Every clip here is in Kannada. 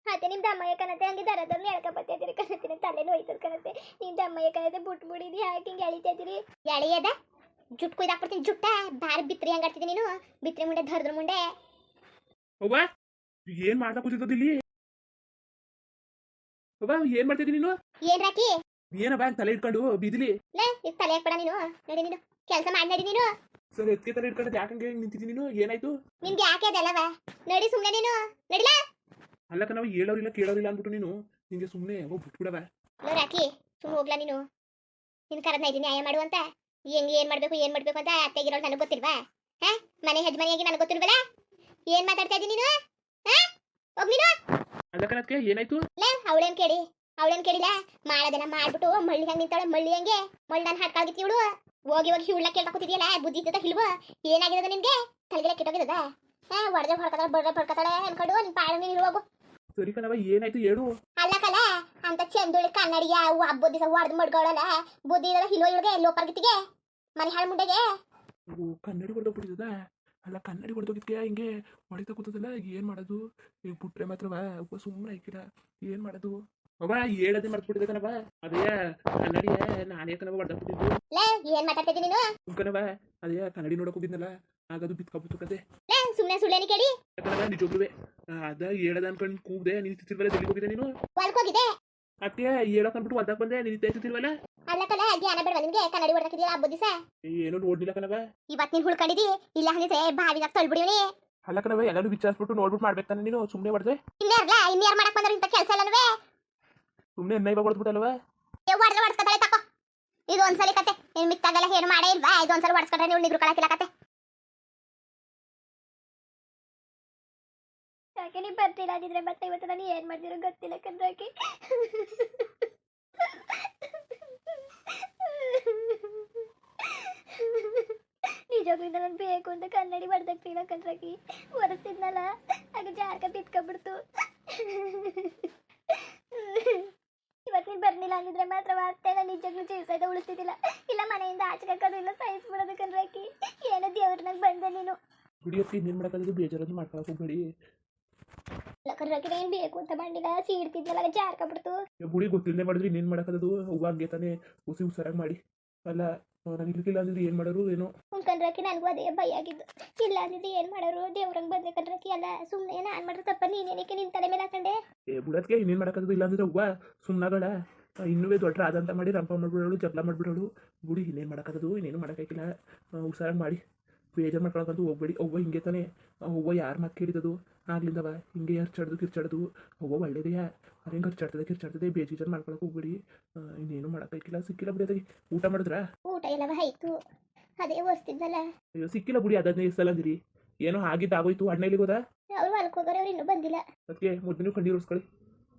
ಅತ್ತೆ ನಿಮ್ದು ಅಮ್ಮಯ್ಯ ಕಣತೆ ಹಂಗೆ ದರದಲ್ಲಿ ಎಳ್ಕೊಬತ್ತಾ ಇದ್ದೀರಿ ಕಣತಿನ ತಲೆ ನೋಯ್ತದ ಕಣತೆ ನಿಮ್ದು ಅಮ್ಮಯ್ಯ ಕಣತೆ ಬಿಟ್ಬಿಡಿದಿ ಯಾಕೆ ಹಿಂಗೆ ಎಳಿತಾ ಇದ್ದೀರಿ ಎಳೆಯದ ಜುಟ್ ಕೊಯ್ದಾಕ್ಬಿಡ್ತೀನಿ ಜುಟ್ಟ ಬಾರಿ ಬಿತ್ರಿ ಹಂಗಾಡ್ತಿದ್ದೆ ನೀನು ಬಿತ್ರಿ ಮುಂಡೆ ಧರ್ದ್ರ ಮುಂಡೆ ಒಬ್ಬ ಏನ್ ಮಾಡ್ತಾ ಕೂತಿದ್ದದ ಇಲ್ಲಿ ಒಬ್ಬ ಏನ್ ಮಾಡ್ತಿದ್ದಿ ನೀನು ಏನ್ ರಾಕಿ ಏನಬ್ಬ ತಲೆ ಇಟ್ಕೊಂಡು ಬಿದಿಲಿ ಲೇ ಇದು ತಲೆ ಹಾಕ್ಬೇಡ ನೀನು ನಡಿ ನೀನು ಕೆಲಸ ಮಾಡಿ ನಡಿ ನೀನು ಸರ್ ಎತ್ಕೆ ತಲೆ ಇಟ್ಕೊಂಡು ಯಾಕಂಗೆ ನಿಂತಿದ್ದಿ ನೀನು ಏನಾಯ್ತು ನಿಮ್ಗೆ ಯಾಕೆ ಅದಲ್ಲವ ನಡಿ ಸುಮ್ಮನೆ ನೀನು ನಡಿಲಾ ಅಲ್ಲಕ್ಕ ನಾವು ಹೇಳೋರಿಲ್ಲ ಕೇಳೋರಿಲ್ಲ ಅಂದ್ಬಿಟ್ಟು ನೀನು ನಿಂಗೆ ಸುಮ್ಮನೆ ಹೋಗಿ ಬಿಟ್ಬಿಡವ ಲೋ ರಾಕಿ ಸುಮ್ಮನೆ ಹೋಗ್ಲಾ ನೀನು ನಿನ್ ಕರೆದ್ನ ಇದ್ದೀನಿ ನ್ಯಾಯ ಮಾಡುವಂತ ಹೆಂಗೆ ಏನ್ ಮಾಡ್ಬೇಕು ಅಂತ ಅತ್ತೆಗಿರೋಳು ನನಗೆ ಗೊತ್ತಿಲ್ವಾ ಹಾ ಮನೆ ಯಜಮಾನಿಯಾಗಿ ನನಗೆ ಗೊತ್ತಿಲ್ವಲ್ಲ ಏನ್ ಮಾತಾಡ್ತಾ ಇದ್ದೀನಿ ನೀನು ಹಾ ಹೋಗ್ ನೀನು ಅಲ್ಲಕ್ಕನಕ್ಕೆ ಏನಾಯ್ತು ಲೇ ಅವಳೇನ್ ಕೇಳಿಲ್ಲ ಮಾಡೋದನ್ನ ಮಾಡ್ಬಿಟ್ಟು ಮಳ್ಳಿ ಹಂಗೆ ನಿಂತಾಳೆ ಮಳ್ಳಿ ಹಂಗೆ ಮಳ್ಳನ ಹಾಡ್ಕಾಗಿತ್ತು ಇವಳು ಹೋಗಿ ಹುಳ್ಳ ಕೇಳ್ತಾ ಕೂತಿದ್ಯಲ್ಲ ಬುದ್ಧಿ ಇದ್ದದ ಇಲ್ವ ಏನಾಗಿರೋದು ನಿನ್ಗೆ ತಲೆಗೆಲ್ಲ ಕೆಟ್ಟೋಗಿರೋದ ಹಾ ಹೊಡೆದ ಬಡ್ಕತಾಳೆ ಅನ್ಕೊಂಡು ನಿನ್ ಪಾಡ ನೀನು ಇರುವಾಗು ಸರಿ ಕಣವ ಏನಾಯ್ತು ಹೇಳು ಅಲ್ಲಕಲ್ಲ ಅಂತ ಚಂದುಳಿ ಕನ್ನಡಿಯ ಹಬ್ಬದ ದಿವಸ ಹೊಡೆದು ಮಡ್ಗಳಲ್ಲ ಬುದ್ಧಿ ಇರಲ್ಲ ಹಿಲ್ವ ಇವಳಿಗೆ ಲೋಪರ್ಗಿತ್ತಿಗೆ ಮನೆ ಹಾಳು ಮುಂಡೆಗೆ ಕನ್ನಡಿ ಹೊಡೆದೋಗ್ಬಿಟ್ಟಿದ ಅಲ್ಲ ಕನ್ನಡಿ ಹೊಡೆದೋಗಿದ್ಕೆ ಹಿಂಗೆ ಹೊಡಿತಾ ಕೂತದಲ್ಲ ಏನ್ ಮಾಡೋದು ಈಗ ಬಿಟ್ರೆ ಮಾತ್ರವ ಒಬ್ಬ ಸುಮ್ಮನೆ ಐಕಿಲ್ಲ ಏನ್ ಮಾಡೋದು ಅವ ಹೇಳದೆ ಮರ್ತ್ಬಿಟ್ಟಿದೆ ಕಣವ ಅದೇ ಕನ್ನಡಿಯ ನಾನೇ ಕಣವ ಹೊಡೆದಾಕ್ಬಿಟ್ಟಿದ್ದು ಲೇ ಏನ್ ಮಾತಾಡ್ತಾ ಇದ್ದೀನಿ ನೀನು ಕಣವ ಅದೇ ಕನ್ನಡಿ ನೋಡಕ್ ಹೋಗಿದ್ನಲ್ಲ ಆಗದು ಬಿತ್ಕೊಬಿಟ್ಟು ಕತೆ ಲೇ ಸುಮ್ಮನೆ ಸುಳ್ಳೇನಿ ಕೇಳಿ ಕಣವ ನಿಜೋಗ್ಲುವೆ ಅದ ಹೇಳದ ಅನ್ಕೊಂಡು ಕೂಗ್ದೆ ನೀನು ತಿರ್ವಲ್ಲ ಎಲ್ಲಿಗೆ ಹೋಗಿದ್ದೆ ನೀನು ಹೊಲ್ಕೋಗಿದೆ ಅದಕ್ಕೆ ಹೇಳಕ್ ಅಂದ್ಬಿಟ್ಟು ಹೊಲ್ದಾಕ್ ಬಂದೆ ನೀನು ತಿರ್ವಲ್ಲ ಅಲ್ಲಕಲ್ಲ ಜ್ಞಾನ ಬೇಡವಾ ನಿನ್ಗೆ ಕನ್ನಡಿ ಹೊಡೆದಾಕಿದ್ಯಾ ಹಬ್ಬದ ದಿವಸ ಏನೋ ನೋಡ್ಲಿಲ್ಲ ಕಣವ ಇವತ್ತು ನೀನ್ ಹುಳ್ಕೊಂಡಿದಿ ಇಲ್ಲ ಹಂಗಿದ್ರೆ ಬಾವಿದಾಗ ತಳ್ಬಿಡಿವನಿ ಅಲ್ಲ ಕಣವ ಎಲ್ಲರೂ ವಿಚಾರಿಸ್ಬಿಟ್ಟು ನೋಡ್ಬಿಟ್ಟು ಮಾಡ್ಬೇಕು ತಾನೆ ನೀನು ಸುಮ್ಮನೆ ಹೊಡೆದೆ ಇನ್ಯಾರು ಮಾಡಕ್ ಬಂದ್ರೆ ಇಂಥ ಕೆಲಸ ಅಲ್ಲವೇ ಸುಮ್ಮನೆ ಎನ್ನ ಇವಾಗ ಹೊಡೆದ್ಬಿಟ್ಟಲ್ವ ಹೊಡೆದ್ರೆ ಹೊಡ್ಸ್ಕೊತಾಳೆ ತಕೋ ಇದು ಒಂದ್ಸಲಿ ಕತೆ ನೀನ್ ಮಿತ್ತಾಗೆಲ್ಲ ಏನು ಮಾಡೇ ಇಲ್ವಾ ಇದು ಒಂದ್ಸಲ ಹೊಡ್ಸ್ಕೊಂಡ್ರೆ ನೀವು ನಿಗ್ರು ಕಳಕಿಲ್ಲ ಕತೆ ಯಾಕೆ ನೀ ಬರ್ತಿಲ್ಲ ಆಗಿದ್ರೆ ಮತ್ತೆ ಇವತ್ತು ನಾನು ಏನ್ ಮಾಡ್ತಿರೋ ಗೊತ್ತಿಲ್ಲ ಕಂದ್ರಾಕಿ ನಿಜವಾಗ್ಲಿಂದ ನಾನು ಬೇಕು ಅಂತ ಕನ್ನಡಿ ಹೊಡೆದಾಗ್ತಿಲ್ಲ ಕಂದ್ರಾಕಿ ಹೊರಸ್ತಿದ್ನಲ್ಲ ಆಗ ಜಾರ್ಕ ಬಿತ್ಕೊಬಿಡ್ತು ಇವತ್ತು ನೀನು ಬರ್ಲಿಲ್ಲ ಅಂದಿದ್ರೆ ಮಾತ್ರ ಅತ್ತೆ ನಾನು ನಿಜವಾಗ್ಲೂ ಜೀವಿಸೈದ ಉಳಿಸ್ತಿದ್ದಿಲ್ಲ ಇಲ್ಲ ಮನೆಯಿಂದ ಆಚೆ ಹಾಕೋದಿಲ್ಲ ಸಹಿಸ್ಬಿಡೋದು ಕಂದ್ರಾಕಿ ಏನೋ ದೇವ್ರನಾಗ ಬಂದೆ ನೀನು ಬಿಡಿಯಪ್ಪ ಇನ್ನೇನು ಮಾಡೋದು ಬೇಜಾರನ್ನು ಮಾಡ್ಕೊಳಕ್ಕೆ ಹೋಗ್ಬೇಡಿ ಕಂದ್ರಾಕಿ ಏನು ಬೇಕು ಅಂತ ಬಂದಿಲ್ಲ ಸೀಡ್ತಿದ್ನಲ್ಲ ಜಾರ್ಕೊಬಿಡ್ತು ಬುಡಿ ಗೊತ್ತಿಲ್ಲದೆ ಮಾಡಿದ್ರೆ ಇನ್ನೇನು ಮಾಡೋಕ್ಕದು ಹೂವು ಹಂಗೆ ತಾನೇ ಹುಸಿ ಹುಷಾರಾಗಿ ಮಾಡಿ ಅಲ್ಲ ನನಗೆ ಇರ್ಲಿಲ್ಲ ಅಂದ್ರೆ ಏನು ಮಾಡೋರು ಏನೋ ಕಂದ್ರಾಕಿ ನನಗೂ ಅದೇ ಭಯ ಆಗಿದ್ದು ಇಲ್ಲ ಅಂದಿದ್ದು ಏನು ಮಾಡೋರು ದೇವ್ರಂಗೆ ಬಂದೆ ಕಂದ್ರಾಕಿ ಅಲ್ಲ ಸುಮ್ಮನೆ ನಾನು ಮಾಡಿದ್ರೆ ತಪ್ಪ ನೀನೇನಕ್ಕೆ ನಿನ್ನ ತಲೆ ಮೇಲೆ ಹಾಕೊಂಡೆ ಬುಡಕ್ಕೆ ಇನ್ನೇನು ಮಾಡೋಕ್ಕದು ಇಲ್ಲ ಅಂದ್ರೆ ಹೂವು ಸುಮ್ಮನಾಗಳ ಇನ್ನೂ ದೊಡ್ಡ ಆದಂತ ಮಾಡಿ ರಂಪ ಮಾಡಿಬಿಡೋಳು ಜಗಳ ಮಾಡಿಬಿಡೋಳು ಬುಡಿ ಇನ್ನೇನು ಮಾಡೋಕ್ಕದು ಇನ್ನೇನು ಮಾಡೋಕ್ಕಾಗಿಲ್ಲ ಹುಷಾರಾಗಿ ಮಾಡಿ ಬೇಜಾರು ಮಾಡ್ಕೊಳಕ್ಕಂತೂ ಹೋಗ್ಬೇಡಿ ಅವ್ವ ಹಿಂಗೆ ತಾನೆ ಅವ್ವ ಯಾರು ಮಾತು ಕೇಳಿದದು ಆಗ್ಲಿಂದವ ಹಿಂಗೆ ಕಿರ್ಚಾಡೋದು ಅವ್ವ ಒಳ್ಳೇದೆಯಾ ಅದು ಹೆಂಗೆ ಕಿರ್ಚಾಡ್ತದೆ ಬೇಜಾರು ಮಾಡ್ಕೊಳಕ್ಕೆ ಹೋಗ್ಬೇಡಿ ಇನ್ನೇನು ಮಾಡೋಕ್ಕಾಗಿಲ್ಲ ಸಿಕ್ಕಿಲ್ಲ ಬಿಡಿ ಅದಕ್ಕೆ ಊಟ ಮಾಡಿದ್ರಾ ಊಟ ಎಲ್ಲವ ಆಯ್ತು ಅದೇ ಓದಿಸ್ತಿದ್ನಲ್ಲ ಅಯ್ಯೋ ಸಿಕ್ಕಿಲ್ಲ ಬಿಡಿ ಅದನ್ನೇ ಸಲ ಅಂದಿರಿ ಏನೋ ಆಗಿದ್ದಾಗೋಯ್ತು ಅಣ್ಣ ಇಲ್ಲಿಗೆ ಹೋದ ಅವ್ರು ಹೊಲಕ್ಕೆ ಹೋಗೋರು ಅವ್ರು ಇನ್ನೂ ಬಂದಿಲ್ಲ ಅದಕ್ಕೆ ಮೊದಲು ಕಣ್ಣೀರು ಉರ್ಸ್ಕೊಳ್ಳಿ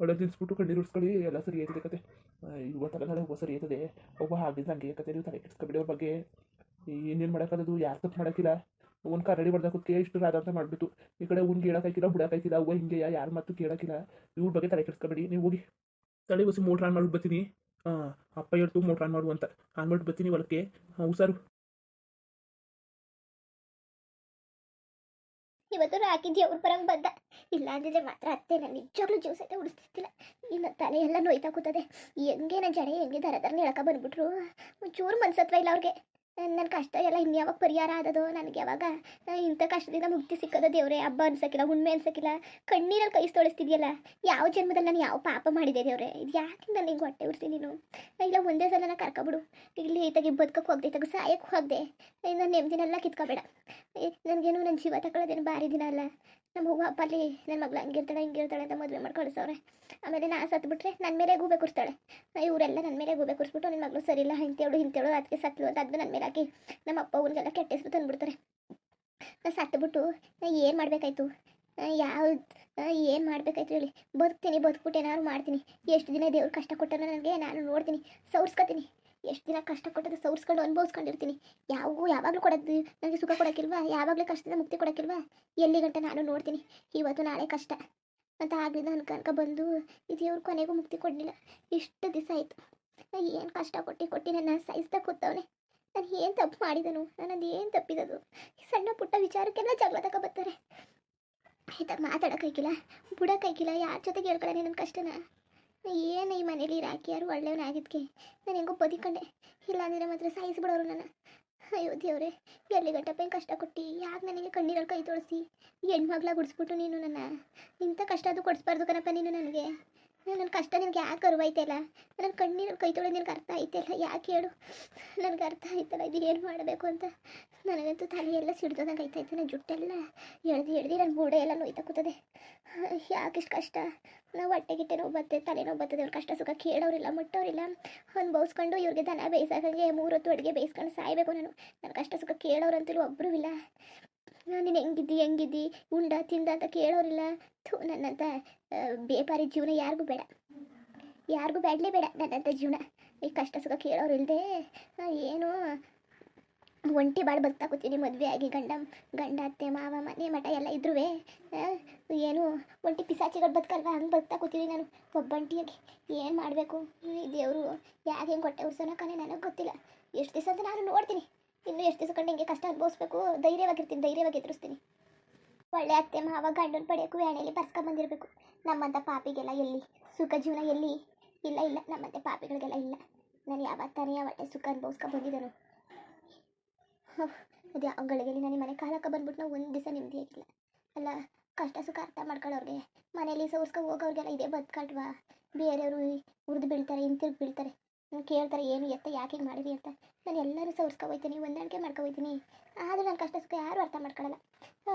ಒಳ್ಳೆ ತಿನ್ಸ್ಬಿಟ್ಟು ಕಣ್ಣೀರು ಉರ್ಸ್ಕೊಳ್ಳಿ ಎಲ್ಲ ಸರಿ ಆಯ್ತದೆ ಕತೆ ಇವತ್ತೆಲ್ಲ ನಾಳೆ ಒಬ್ಬ ಸರಿ ಆಯ್ತದೆ ಒಬ್ಬ ಆಗಿದ್ದು ಹಂಗೆ ಕತೆ ನೀವು ತಲೆ ಕೆಡಿಸ್ಕೊಬಿಡಿ ಅವ್ರ ಬಗ್ಗೆ ಇನ್ನೇನು ಮಾಡೋಕ್ಕದು ಯಾರು ತಪ್ಪು ಮಾಡೋಕ್ಕಿಲ್ಲ ಒಂದು ಕರಡಿ ಹೊಡೆದಕ್ಕೆ ಇಷ್ಟು ರಾದ ಅಂತ ಮಾಡಿಬಿಟ್ಟು ಈ ಕಡೆ ಅವ್ನು ಕೇಳೋಕ್ಕಾಯ್ತಿಲ್ಲ ಬಿಡೋಕ್ಕಾಯ್ತಿಲ್ಲ ಅವ್ವ ಹಿಂಗೆ ಯಾರು ಮತ್ತು ಕೇಳೋಕ್ಕಿಲ್ಲ ಇವ್ರ ಬಗ್ಗೆ ತಲೆ ಕೆಡಿಸ್ಕೊಬೇಡಿ ನೀವು ಹೋಗಿ ತಲೆ ಹೊಸಿ ಮೋಟ್ರ್ ಆನ್ ಮಾಡ್ಬಿಟ್ಟು ಬರ್ತೀನಿ ಅಪ್ಪ ಹೇಳ್ತು ಮೋಟ್ರ್ ಆನ್ ಮಾಡು ಅಂತ ಆನ್ ಮಾಡ್ಬಿಟ್ಟು ಬರ್ತೀನಿ ಹೊಲಕ್ಕೆ ಹುಷಾರು ಇವತ್ತು ರಾಕಿ ದೇವ್ರ ಬರಂಗೆ ಬಂದ ಇಲ್ಲ ಅಂದಿದ್ರೆ ಮಾತ್ರ ಅತ್ತೆ ನಾನು ನಿಜವಾಗ್ಲೂ ಜೀವ ಸಹಿತ ಉಳಿಸ್ತಿದ್ದಿಲ್ಲ ಇನ್ನು ತಲೆ ಎಲ್ಲ ನೋಯ್ತಾ ಕೂತದೆ ಹೆಂಗೆ ನನ್ನ ಜಡೆ ಹೆಂಗೆ ದರ ಹೇಳಕ ಬಂದ್ಬಿಟ್ರು ಒಂಚೂರು ಮನ್ಸತ್ವ ಇಲ್ಲ ಅವ್ರಿಗೆ ನನ್ನ ಕಷ್ಟ ಎಲ್ಲ ಇನ್ಯಾವಾಗ ಪರಿಹಾರ ಆದದು ನನಗೆ ಯಾವಾಗ ಇಂಥ ಕಷ್ಟದಿಂದ ಮುಕ್ತಿ ಸಿಕ್ಕದ ದೇವ್ರೆ ಹಬ್ಬ ಅನ್ಸಕ್ಕಿಲ್ಲ ಹುಣ್ಮೆ ಅನ್ಸಕ್ಕಿಲ್ಲ ಕಣ್ಣೀರಲ್ಲಿ ಕೈ ತೊಳಿಸ್ತಿದ್ಯಲ್ಲ ಯಾವ ಜನ್ಮದಲ್ಲಿ ನಾನು ಯಾವ ಪಾಪ ಮಾಡಿದೆ ದೇವ್ರೆ ಇದು ಯಾಕೆ ನಾನು ಹಿಂಗೆ ಹೊಟ್ಟೆ ಉರ್ಸಿ ನೀನು ಇಲ್ಲ ಒಂದೇ ಸಲ ನಾನು ಕರ್ಕೊಬಿಡು ಇಲ್ಲಿ ತೆಗಿ ಬದುಕಕ್ಕೆ ಹೋಗದೆ ತಗೋ ಸಾಯಕ್ಕೆ ಹೋಗದೆ ನಾನು ನೆಮ್ಮದಿನೆಲ್ಲ ಕಿತ್ಕೋಬೇಡ ನನಗೇನು ನನ್ನ ಜೀವ ತಗೊಳ್ಳೋದೇನು ಭಾರಿ ದಿನ ಅಲ್ಲ ನಮ್ಮ ಹೂವು ಹಬ್ಬ ಅಲ್ಲಿ ನನ್ನ ಮಗಳು ಹಂಗಿರ್ತಾಳೆ ಹಿಂಗಿರ್ತಾಳೆ ಅಂತ ಮದುವೆ ಮಾಡಿ ಕಳಿಸವ್ರೆ ಆಮೇಲೆ ನಾ ಸತ್ಬಿಟ್ರೆ ನನ್ನ ಮೇಲೆ ಗೂಬೆ ಕೂರಿಸ್ತಾಳೆ ಇವರೆಲ್ಲ ನನ್ನ ಮೇಲೆ ಗೂಬೆ ಕೂರಿಸ್ಬಿಟ್ಟು ನನ್ನ ಮಗಳು ಸರಿ ಇಲ್ಲ ಇಂತೇಳು ಅದಕ್ಕೆ ಸತ್ಲು ಅಂತ ಅದನ್ನ ನನ್ನ ಮೇಲೆ ಹಾಕಿ ನಮ್ಮ ಅಪ್ಪ ಅವ್ರಿಗೆಲ್ಲ ಕೆಟ್ಟ ಹೆಸರು ತಂದುಬಿಡ್ತಾರೆ ನಾನು ಸತ್ತುಬಿಟ್ಟು ನಾನು ಏನು ಮಾಡಬೇಕಾಯ್ತು ಏನು ಮಾಡಬೇಕಾಯ್ತು ಹೇಳಿ ಬದುಕ್ಬಿಟ್ಟು ಏನಾದ್ರು ಮಾಡ್ತೀನಿ ಎಷ್ಟು ದಿನ ದೇವ್ರು ಕಷ್ಟ ಕೊಟ್ಟನೋ ನನಗೆ ನಾನು ನೋಡ್ತೀನಿ ಸೌರ್ಸ್ಕೊತೀನಿ ಎಷ್ಟು ದಿನ ಕಷ್ಟ ಕೊಟ್ಟದ್ದು ಸೌರ್ಸ್ಕೊಂಡು ಅನುಭವಿಸ್ಕೊಂಡಿರ್ತೀನಿ ಯಾವಾಗಲೂ ಕೊಡೋದು ನನಗೆ ಸುಖ ಕೊಡೋಕ್ಕಿಲ್ವಾ ಯಾವಾಗಲೂ ಕಷ್ಟದಿಂದ ಮುಕ್ತಿ ಕೊಡೋಕ್ಕಿಲ್ವಾ ಎಲ್ಲಿ ಗಂಟ ನಾನು ನೋಡ್ತೀನಿ ಇವತ್ತು ನಾಳೆ ಕಷ್ಟ ಅಂತ ಆಗಲಿಲ್ಲ ಅನ್ಕ ಬಂದು ಈ ದೇವ್ರು ಕೊನೆಗೂ ಮುಕ್ತಿ ಕೊಡಲಿಲ್ಲ ಇಷ್ಟು ದಿವಸ ಆಯಿತು ನಾನು ಏನು ಕಷ್ಟ ಕೊಟ್ಟು ನನ್ನ ಸಹಿಸ್ತಾ ಕೂತವನೆ ನಾನು ಏನು ತಪ್ಪು ಮಾಡಿದನು ನನ್ನದು ಏನು ತಪ್ಪಿದದು ಸಣ್ಣ ಪುಟ್ಟ ವಿಚಾರಕ್ಕೆಲ್ಲ ಜಗಳ ತಗೊಬರ್ತಾರೆ ಆಯ್ತಾಗ ಮಾತಾಡೋಕ್ಕಾಗಿಲ್ಲ ಬಿಡೋಕ್ಕಾಗಿಲ್ಲ, ಯಾರ ಜೊತೆಗೆ ಹೇಳ್ಕೊಳ್ಳೋಣ ನನ್ನ ಕಷ್ಟನ. ಏನು ಈ ಮನೇಲಿ ರಾಕಿ ಯಾರು ಒಳ್ಳೆಯವನಾಗಿದ್ದಕ್ಕೆ ನಾನು ಹೆಂಗೋ ಬದಿಕೊಂಡೆ, ಇಲ್ಲಾಂದರೆ ಮಾತ್ರ ಸಾಯಿಸ್ಬಿಡೋರು ನನ್ನ. ಅಯ್ಯೋ ದೇವ್ರೆ, ಎಲ್ಲಿ ಗಂಟಪ್ಪ ಹೆಂಗೆ ಕಷ್ಟ ಕೊಟ್ಟು ಯಾಕೆ ನನಗೆ ಕಣ್ಣೀರಲ್ಲಿ ಕೈ ತೋರಿಸಿ ಹೆಣ್ಮಗ್ಳ ಗುಡಿಸ್ಬಿಟ್ಟು ನೀನು ನನ್ನ ಇಂಥ ಕಷ್ಟ ಅದು ಕೊಡಿಸ್ಬಾರ್ದು ಕಣಪ್ಪ ನೀನು ನನಗೆ. ನನ್ನ ಕಷ್ಟ ನಿನಗೆ ಯಾಕೆ ಅರಿವಾಯ್ತಲ್ಲ, ನನ್ನ ಕಣ್ಣೀರಲ್ಲಿ ಕೈ ತೊಳೆದು ನಿನಗೆ ಅರ್ಥ ಆಯ್ತಲ್ಲ, ಯಾಕೆ ಹೇಳು, ನನಗೆ ಅರ್ಥ ಆಯ್ತಲ್ಲ ಇದು ಏನು ಮಾಡಬೇಕು ಅಂತ. ನನಗಂತೂ ತಲೆ ಎಲ್ಲ ಸಿಡ್ದಂಗೆ ಆಯ್ತಾಯ್ತು, ನನ್ನ ಜುಟ್ಟೆಲ್ಲ ಎಳ್ದು ನನ್ನ ಬೂಡೆ ಎಲ್ಲ ನೋಯ್ತಾ ಕೂತದೆ. ಯಾಕಿಷ್ಟು ಕಷ್ಟ, ನಾವು ಹೊಟ್ಟೆಗಿಟ್ಟೆ ನೋವು ಬರ್ತದೆ, ತಲೆ ನೋವು ಬರ್ತದೆ, ಅವ್ರ ಕಷ್ಟ ಸುಖ ಕೇಳೋರಿಲ್ಲ ಮುಟ್ಟೋರಿಲ್ಲ, ಅನುಭವಿಸ್ಕೊಂಡು ಇವ್ರಿಗೆ ದನ ಬೇಯಿಸೋಂಗೆ 3 ಹೊತ್ತು ಅಡುಗೆ ಬೇಯಿಸ್ಕೊಂಡು ಸಾಯಬೇಕು ನಾನು. ನನ್ನ ಕಷ್ಟ ಸುಖ ಕೇಳೋರಂತಲೂ ಒಬ್ಬರೂ ಇಲ್ಲ. ನೀನು ಹೆಂಗಿದ್ದಿ ಉಂಡ ತಿಂದ ಅಂತ ಕೇಳೋರಿಲ್ಲ. ನನ್ನಂಥ ಬೇಪಾರಿ ಜೀವನ ಯಾರಿಗೂ ಬೇಡ, ಯಾರಿಗೂ ಬೇಡಲೇ ಬೇಡ ನನ್ನಂಥ ಜೀವನ. ಈ ಕಷ್ಟ ಸುಖ ಕೇಳೋರು ಇಲ್ಲದೆ ಏನು ಒಂಟಿ ಬಾಳು ಬದುಕ್ತಾ ಕೂತೀನಿ. ಮದುವೆ ಆಗಿ ಗಂಡ ಅತ್ತೆ ಮಾವ ಮನೆ ಮಠ ಎಲ್ಲ ಇದ್ರೂ ಏನು ಒಂಟಿ ಪಿಸಾಚಿಗಳು ಬದುಕಲ್ವ, ಹಂಗೆ ಬದುಕ್ತಾ ಕೂತೀನಿ ನಾನು ಒಬ್ಬಂಟಿಯಾಗಿ. ಏನು ಮಾಡಬೇಕು ದೇವರು ಯಾಕೆ ಹೆಂಗೆ ಹೊಟ್ಟೆ ಉರ್ಸೋನ ಕಣೆ ನನಗೆ ಗೊತ್ತಿಲ್ಲ. ಎಷ್ಟು ದಿವಸ ಅಂತ ನಾನು ನೋಡ್ತೀನಿ, ಇನ್ನೂ ಎಷ್ಟು ದಿವಸ ಕಂಡು ಹಿಂಗೆ ಕಷ್ಟ ಅನುಭವಿಸ್ಬೇಕು. ಧೈರ್ಯವಾಗಿರ್ತೀನಿ, ಧೈರ್ಯವಾಗಿ ಎದುರಿಸ್ತೀನಿ. ಒಳ್ಳೆ ಅತ್ತೆ ಮಾವ ಗಂಡನ ಪಡೆಯೋಕ್ಕೂ ಎಣ್ಣೆಯಲ್ಲಿ ಬರ್ಸ್ಕೊಂಬಂದಿರಬೇಕು. ನಮ್ಮಂಥ ಪಾಪಿಗೆಲ್ಲ ಎಲ್ಲಿ ಸುಖ ಜೀವನ ಎಲ್ಲಿ ಇಲ್ಲ, ನಮ್ಮಂಥ ಪಾಪಿಗಳಿಗೆಲ್ಲ ಇಲ್ಲ. ನಾನು ಯಾವತ್ತಾನೆ ಹೊಟ್ಟೆ ಸುಖ ಅನುಭವಿಸ್ಕೊಂಬಂದಿದ್ದನು. ಅದು ಯಾವಗಳಿಗೆ ನಾನು ಮನೆ ಕಾಲಕ್ಕೆ ಬಂದ್ಬಿಟ್ಟು ನಾವು ಒಂದು ದಿವಸ ನೆಮ್ಮದಿಯಾಗಿಲ್ಲ ಅಲ್ಲ. ಕಷ್ಟ ಸುಖ ಅರ್ಥ ಮಾಡ್ಕೊಳ್ಳೋರಿಗೆ, ಮನೇಲಿ ಸೌರ್ಸ್ಕೊ ಹೋಗೋರಿಗೆಲ್ಲ ಇದೇ ಬದುಕಲ್ವಾ. ಬೇರೆಯವರು ಉರಿದು ಬೀಳ್ತಾರೆ, ಹಿಂತಿರುಗಿ ಬೀಳ್ತಾರೆ, ಕೇಳ್ತಾರೆ ಏನು ಎತ್ತ ಯಾಕೆ ಹಿಂಗೆ ಮಾಡಿರಿ ಅಂತ. ನಾನು ಎಲ್ಲರೂ ಸೌರ್ಸ್ಕೊಬೋಯ್ತೀನಿ, ಹೊಂದಾಣಿಕೆ ಮಾಡ್ಕೊಬೋಯ್ತೀನಿ. ಆದರೂ ನನ್ನ ಕಷ್ಟ ಸುಖ ಯಾರೂ ಅರ್ಥ ಮಾಡ್ಕೊಳ್ಳಲ್ಲ.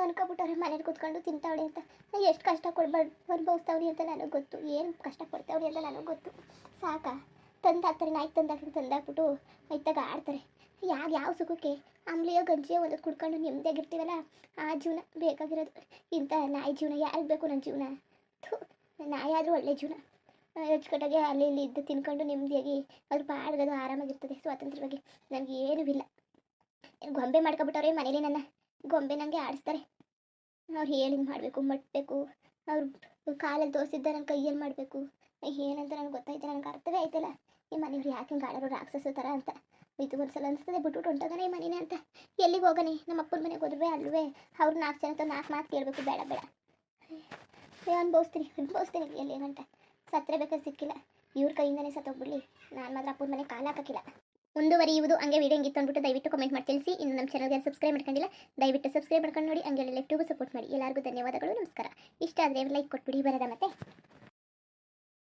ಅನ್ಕೊಬಿಟ್ಟವ್ರೆ ಮನೇಲಿ ಕೂತ್ಕೊಂಡು ತಿಂತಾವಳಿ ಅಂತ. ಎಷ್ಟು ಕಷ್ಟ ಅನುಭವಿಸ್ತಾವ್ರಿ ಅಂತ ನನಗೆ ಗೊತ್ತು, ಏನು ಕಷ್ಟ ಕೊಡ್ತಾವ್ರಿ ಅಂತ ನನಗೆ ಗೊತ್ತು. ಸಾಕ ತಂದಾಕ್ತಾರೆ, ನಾಯ್ತು ತಂದಾಕ್ಬಿಟ್ಟು ಇತ್ತಾಗ ಆಡ್ತಾರೆ. ಯಾವ ಸುಖಕ್ಕೆ ಆಮ್ಲೆಯೋ ಗಂಜಿಯೋ ಒಂದು ಕುಡ್ಕೊಂಡು ನೆಮ್ಮದಿಯಾಗಿರ್ತೀವಲ್ಲ, ಆ ಜೀವನ ಬೇಕಾಗಿರೋದು. ಇಂಥ ನಾಯಿ ಜೀವನ ಯಾರಿಗೆ ಬೇಕು? ನನ್ನ ಜೀವನ ನಾಯಿ ಆದರೂ ಒಳ್ಳೆ ಜೀವನ, ಅಚ್ಚುಕಟ್ಟಾಗಿ ಅಲ್ಲಿ ಇಲ್ಲಿ ಇದ್ದು ತಿನ್ಕೊಂಡು ನೆಮ್ಮದಿಯಾಗಿ ಅದ್ರ ಪಾಡ್ಗದು ಆರಾಮಾಗಿರ್ತದೆ ಸ್ವಾತಂತ್ರ್ಯವಾಗಿ. ನನಗೆ ಏನೂ ಇಲ್ಲ. ಗೊಂಬೆ ಮಾಡ್ಕೊಬಿಟ್ಟವ್ರೆ ಮನೇಲಿ, ನನ್ನ ಗೊಂಬೆ ನನಗೆ ಆಡಿಸ್ತಾರೆ. ಅವ್ರು ಹೇಳಿದ್ ಮಾಡಬೇಕು, ಮಟ್ಟಬೇಕು, ಅವ್ರು ಕಾಲಲ್ಲಿ ತೋರಿಸಿದ್ದ ನನ್ನ ಕೈಯಲ್ಲಿ ಮಾಡಬೇಕು. ಏನಂತ ನನಗೆ ಗೊತ್ತಾಯ್ತು, ನನಗೆ ಅರ್ಥವೇ ಆಯ್ತಲ್ಲ ಈ ಮನೆಯವ್ರು ಯಾಕೆ ಹಿಂಗೆ ಆಡೋರು ರಾಕ್ಷಸ ಥರ ಅಂತ. ಇದು ಒಂದ್ಸಲ ಅನಿಸ್ತದೆ ಬಿಟ್ಬಿಟ್ಟು ಹೊಂಟೋಗನೆ ಈ ಮನೇನೆ ಅಂತ. ಎಲ್ಲಿಗೆ ಹೋಗನೆ? ನಮ್ಮ ಅಪ್ಪನ ಮನೆಗೆ ಹೋದ್ರೆ ಅಲ್ವೇ ಅವ್ರು 4 ಜನ 4 ಮಾತು ಕೇಳಬೇಕು. ಬೇಡ ಅನುಭವಿಸ್ತೀನಿ ಎಲ್ಲಿ ಗಂಟ ಸತ್ತರೆ ಬೇಕಾದ್ರೆ ಸಿಕ್ಕಿಲ್ಲ, ಇವ್ರ ಕೈಯಿಂದನೇ ಸತ್ತೋಗ್ಬಿಡ್ಲಿ. ನಾನು ಮಾತ್ರ ಅಪ್ಪನ ಮನೆ ಕಾಲು ಹಾಕೋಕ್ಕಿಲ್ಲ. ಮುಂದುವರಿಯುವುದು. ಹಂಗೆ ವಿಡಿಯೋ ಹೆಂಗಿತ್ತು ಅಂದ್ಬಿಟ್ಟು ದಯವಿಟ್ಟು ಕಮೆಂಟ್ ಮಾಡಿ ತಿಳಿಸಿ. ಇನ್ನು ನಮ್ಮ ಚಾನಲ್ಗೆ ಸಬ್ಸ್ಕ್ರೈಬ್ ಮಾಡ್ಕೊಂಡಿಲ್ಲ, ದಯವಿಟ್ಟು ಸಬ್ಸ್ಕ್ರೈಬ್ ಮಾಡ್ಕೊಂಡು ನೋಡಿ. ಹಂಗೆ ಲೆಫ್ಟಿಗೂ ಸಪೋರ್ಟ್ ಮಾಡಿ. ಎಲ್ಲರಿಗೂ ಧನ್ಯವಾದಗಳು, ನಮಸ್ಕಾರ. ಇಷ್ಟ ಆದರೆ ಲೈಕ್ ಕೊಟ್ಬಿಡಿ. ಬರೋದ ಮತ್ತೆ